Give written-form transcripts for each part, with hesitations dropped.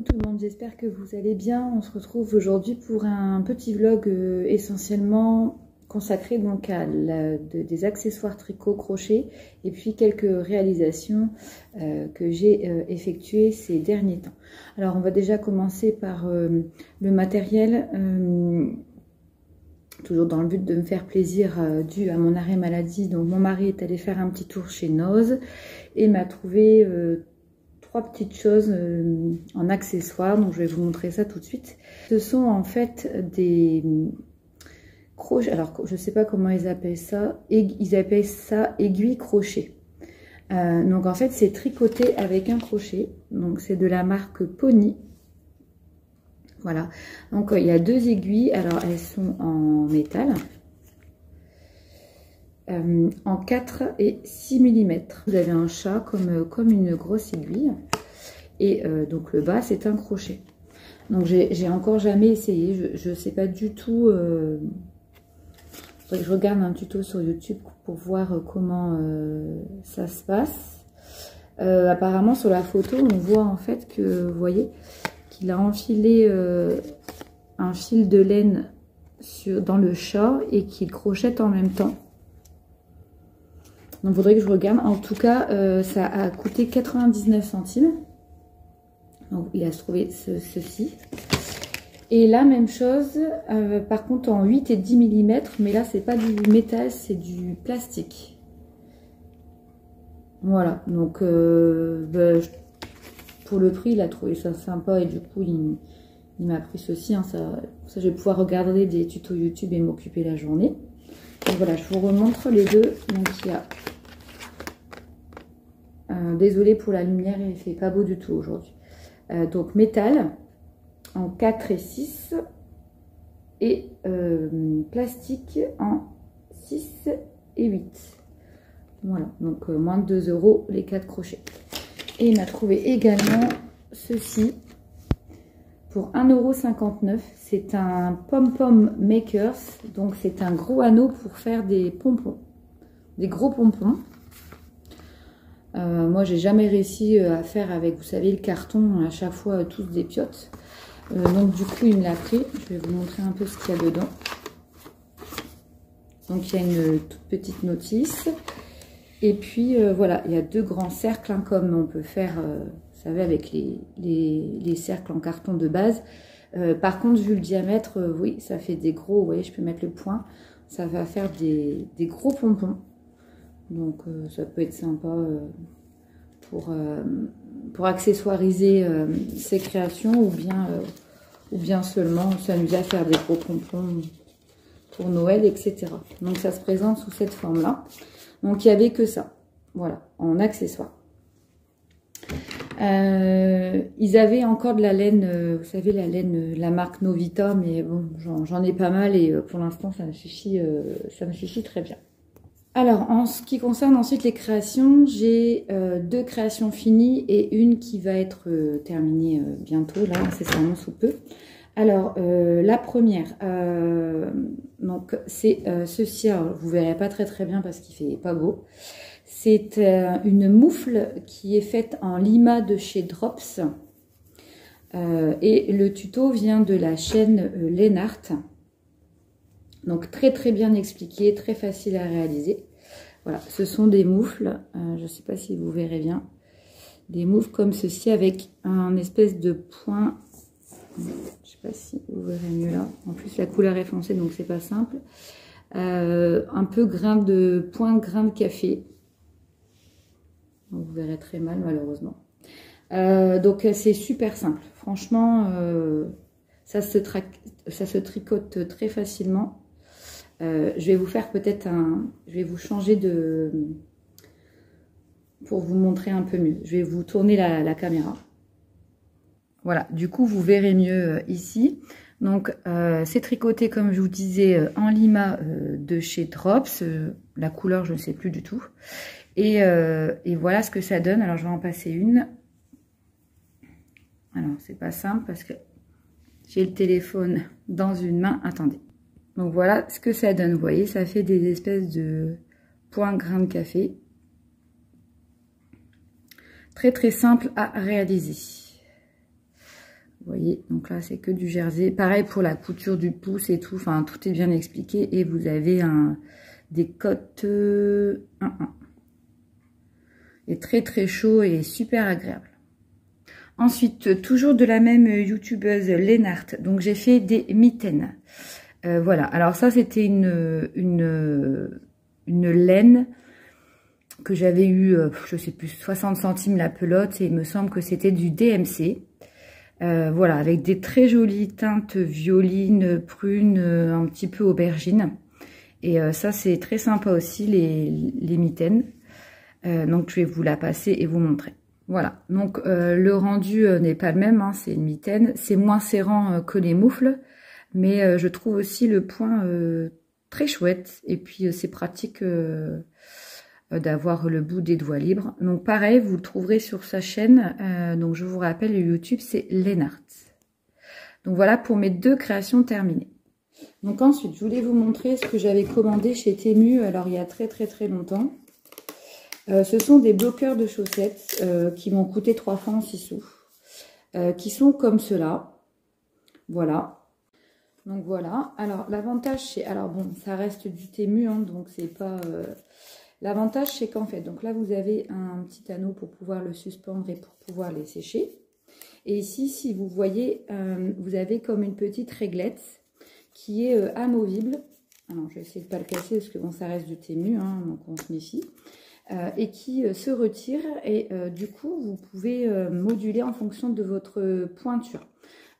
Coucou tout le monde, j'espère que vous allez bien. On se retrouve aujourd'hui pour un petit vlog essentiellement consacré donc à des accessoires tricot crochet et puis quelques réalisations que j'ai effectuées ces derniers temps. Alors on va déjà commencer par le matériel, toujours dans le but de me faire plaisir dû à mon arrêt maladie. Donc mon mari est allé faire un petit tour chez Noz et m'a trouvé trois petites choses en accessoires, donc je vais vous montrer ça tout de suite. Ce sont en fait des crochets, alors je sais pas comment ils appellent ça aiguille crochet. Donc en fait c'est tricoté avec un crochet, donc c'est de la marque Pony. Voilà, donc il y a deux aiguilles, alors elles sont en métal. En 4 et 6 mm. Vous avez un chat comme une grosse aiguille. Et donc le bas, c'est un crochet. Donc j'ai encore jamais essayé. Je ne sais pas du tout. Faudrait que je regarde un tuto sur YouTube pour voir comment ça se passe. Apparemment, sur la photo, on voit en fait que, vous voyez, qu'il a enfilé un fil de laine dans le chat et qu'il crochette en même temps. Donc, il faudrait que je regarde. En tout cas, ça a coûté 99 centimes. Donc, il a trouvé ceci. Et la même chose, par contre, en 8 et 10 mm. Mais là, c'est pas du métal, c'est du plastique. Voilà. Donc, pour le prix, il a trouvé ça sympa. Et du coup, il m'a pris ceci. Hein, ça, je vais pouvoir regarder des tutos YouTube et m'occuper la journée. Donc, voilà, je vous remontre les deux. Donc, il y a... désolée pour la lumière, il fait pas beau du tout aujourd'hui. Donc métal en 4 et 6 et plastique en 6 et 8. Voilà, donc moins de 2 € les 4 crochets. Et il m'a trouvé également ceci pour 1,59 €. C'est un pom-pom makers, donc c'est un gros anneau pour faire des pompons, des gros pompons. Moi, j'ai jamais réussi à faire avec, vous savez, le carton, à chaque fois, tous des piottes. Donc, du coup, il me l'a pris. Je vais vous montrer un peu ce qu'il y a dedans. Donc, il y a une toute petite notice. Et puis, voilà, il y a deux grands cercles, hein, comme on peut faire, vous savez, avec les cercles en carton de base. Par contre, vu le diamètre, oui, ça fait des gros, vous voyez, je peux mettre le point. Ça va faire des gros pompons. Donc ça peut être sympa pour accessoiriser ses créations ou bien seulement s'amuser à faire des gros pompons pour Noël, etc. Donc ça se présente sous cette forme-là. Donc il n'y avait que ça, voilà, en accessoire. Ils avaient encore de la laine, vous savez, la laine, la marque Novita, mais bon, j'en ai pas mal et pour l'instant ça me suffit très bien. Alors, en ce qui concerne ensuite les créations, j'ai deux créations finies et une qui va être terminée bientôt, là, incessamment sous peu. Alors, la première, donc c'est ceci, alors, vous verrez pas très bien parce qu'il fait pas beau. C'est une moufle qui est faite en limas de chez Drops. Et le tuto vient de la chaîne Lennart. Donc très bien expliqué, très facile à réaliser. Voilà, ce sont des moufles, je ne sais pas si vous verrez bien, des moufles comme ceci avec un espèce de point, je ne sais pas si vous verrez mieux là, en plus la couleur est foncée donc c'est pas simple, un peu grain de café, donc vous verrez très mal malheureusement. Donc c'est super simple, franchement ça se tricote très facilement. Je vais vous faire peut-être je vais vous changer pour vous montrer un peu mieux. Je vais vous tourner la caméra. Voilà, du coup vous verrez mieux ici. Donc c'est tricoté comme je vous disais en limas de chez Drops. La couleur je ne sais plus du tout. Et voilà ce que ça donne. Alors je vais en passer une. Alors c'est pas simple parce que j'ai le téléphone dans une main. Attendez. Donc voilà ce que ça donne, vous voyez, ça fait des espèces de points grains de café. Très simple à réaliser. Vous voyez, donc là, c'est que du jersey. Pareil pour la couture du pouce et tout. Enfin, tout est bien expliqué. Et vous avez des cottes 1-1. Et très, très chaud et super agréable. Ensuite, toujours de la même youtubeuse Lénart. Donc, j'ai fait des mitaines. Voilà. Alors, ça, c'était une laine que j'avais eu, je sais plus, 60 centimes la pelote. Et il me semble que c'était du DMC. Voilà, avec des très jolies teintes violines, prunes, un petit peu aubergine. Et ça, c'est très sympa aussi, les mitaines. Donc, je vais vous la passer et vous montrer. Voilà, donc le rendu n'est pas le même, hein, c'est une mitaine. C'est moins serrant que les moufles, mais je trouve aussi le point très chouette. Et puis, c'est pratique d'avoir le bout des doigts libres. Donc pareil, vous le trouverez sur sa chaîne. Donc je vous rappelle, le YouTube, c'est Lénart. Donc voilà pour mes 2 créations terminées. Donc ensuite, je voulais vous montrer ce que j'avais commandé chez Temu, alors il y a très longtemps. Ce sont des bloqueurs de chaussettes qui m'ont coûté 3 francs 6 sous. Qui sont comme cela. Voilà. Donc voilà. Alors l'avantage, c'est... Alors bon, ça reste du Temu, hein, donc c'est pas... L'avantage, c'est qu'en fait, donc là, vous avez un petit anneau pour pouvoir le suspendre et pour pouvoir les sécher. Et ici, si vous voyez, vous avez comme une petite réglette qui est amovible. Alors, je vais essayer de ne pas le casser parce que bon, ça reste du Temu, hein, donc on se méfie. Et qui se retire et du coup, vous pouvez moduler en fonction de votre pointure.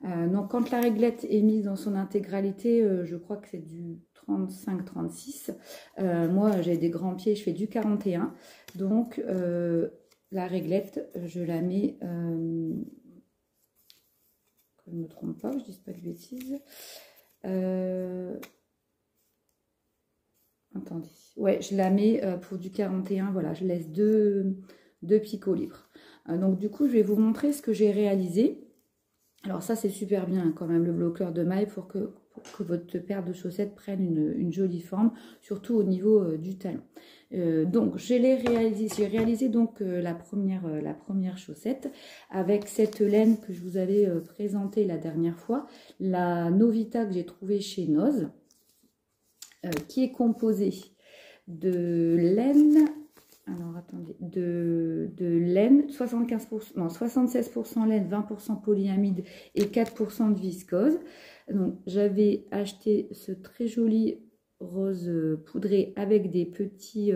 Donc, quand la réglette est mise dans son intégralité, je crois que c'est du 35-36. Moi, j'ai des grands pieds, je fais du 41. Donc, la réglette, je la mets, que je ne me trompe pas, je ne dis pas de bêtises. Attendez. Ouais, je la mets pour du 41. Voilà, je laisse deux picots libres. Donc, du coup, je vais vous montrer ce que j'ai réalisé. Alors ça, c'est super bien quand même, le bloqueur de maille pour que votre paire de chaussettes prenne une jolie forme, surtout au niveau du talon. Donc, j'ai réalisé donc la première chaussette avec cette laine que je vous avais présentée la dernière fois, la Novita que j'ai trouvée chez Noz, qui est composée de laine... Alors, attendez, de laine, 75%, non, 76% laine, 20% polyamide et 4% de viscose. Donc, j'avais acheté ce très joli rose poudré avec des petits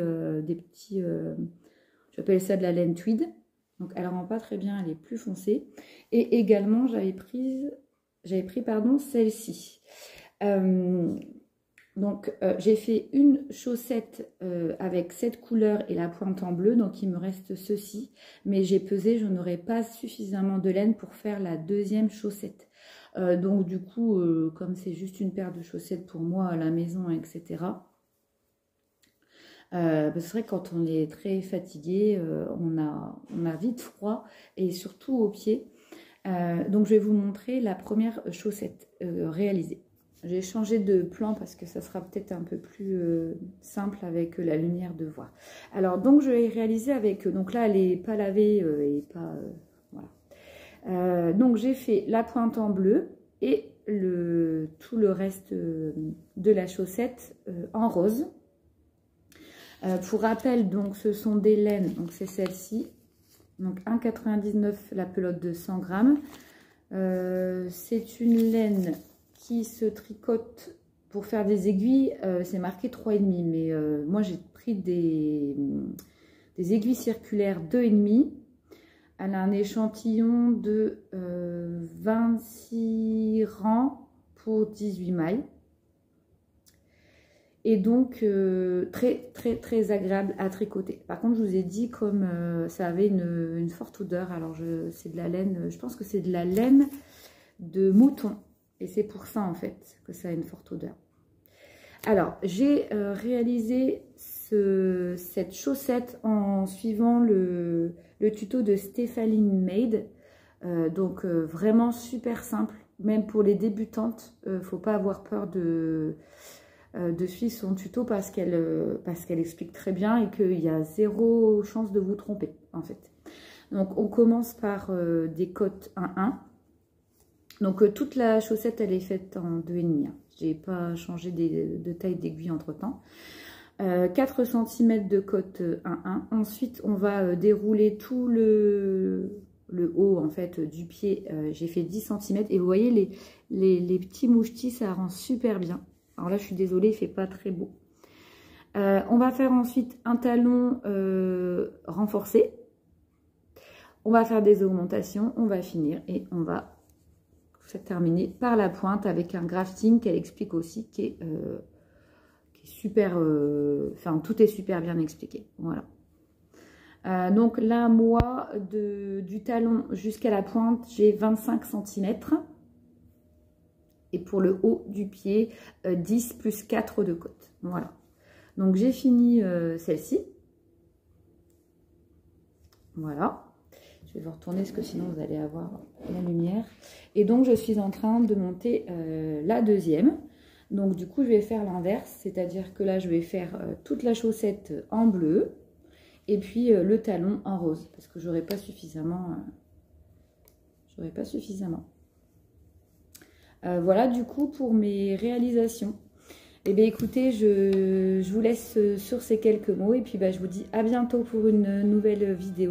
j'appelle ça de la laine tweed. Donc, elle rend pas très bien, elle est plus foncée. Et également, j'avais pris, celle-ci. Donc, j'ai fait une chaussette avec cette couleur et la pointe en bleu. Donc, il me reste ceci. Mais j'ai pesé, je n'aurai pas suffisamment de laine pour faire la deuxième chaussette. Donc, du coup, comme c'est juste une paire de chaussettes pour moi à la maison, etc. C'est vrai que quand on est très fatigué, on a vite froid et surtout aux pieds. Donc, je vais vous montrer la première chaussette réalisée. J'ai changé de plan parce que ça sera peut-être un peu plus simple avec la lumière de voir. Alors, donc, je l'ai réalisé avec... Donc là, elle n'est pas lavée et pas... voilà. Donc, j'ai fait la pointe en bleu et tout le reste de la chaussette en rose. Pour rappel, donc, ce sont des laines. Donc, c'est celle-ci. Donc, 1,99 la pelote de 100 grammes. C'est une laine... qui se tricote pour faire des aiguilles, c'est marqué 3,5, mais moi j'ai pris des aiguilles circulaires 2,5. Elle a un échantillon de 26 rangs pour 18 mailles. Et donc très agréable à tricoter. Par contre, je vous ai dit comme ça avait une forte odeur, alors c'est de la laine, je pense que c'est de la laine de mouton. Et c'est pour ça, en fait, que ça a une forte odeur. Alors, j'ai réalisé cette chaussette en suivant le tuto de Stephanie Made. Donc, vraiment super simple. Même pour les débutantes, il ne faut pas avoir peur de suivre son tuto parce qu'elle explique très bien et qu'il y a zéro chance de vous tromper, en fait. Donc, on commence par des cottes 1-1. Donc toute la chaussette, elle est faite en 2,5. J'ai pas changé de taille d'aiguille entre temps. 4 cm de côte 1,1. Ensuite, on va dérouler tout le haut en fait du pied. J'ai fait 10 cm. Et vous voyez, les petits mouchetis, ça rend super bien. Alors là, je suis désolée, il fait pas très beau. On va faire ensuite un talon renforcé. On va faire des augmentations. On va finir et on va terminer par la pointe avec un grafting qu'elle explique aussi qui est super, enfin tout est super bien expliqué, voilà. Donc là moi du talon jusqu'à la pointe j'ai 25 cm et pour le haut du pied 10 plus 4 de côte, voilà. Donc j'ai fini celle-ci, voilà. Je vais vous retourner parce que sinon vous allez avoir la lumière. Et donc je suis en train de monter la deuxième. Donc du coup je vais faire l'inverse, c'est-à-dire que là je vais faire toute la chaussette en bleu et puis le talon en rose parce que j'aurais pas suffisamment. Voilà du coup pour mes réalisations. Eh bien écoutez, je vous laisse sur ces quelques mots et puis bah, je vous dis à bientôt pour une nouvelle vidéo.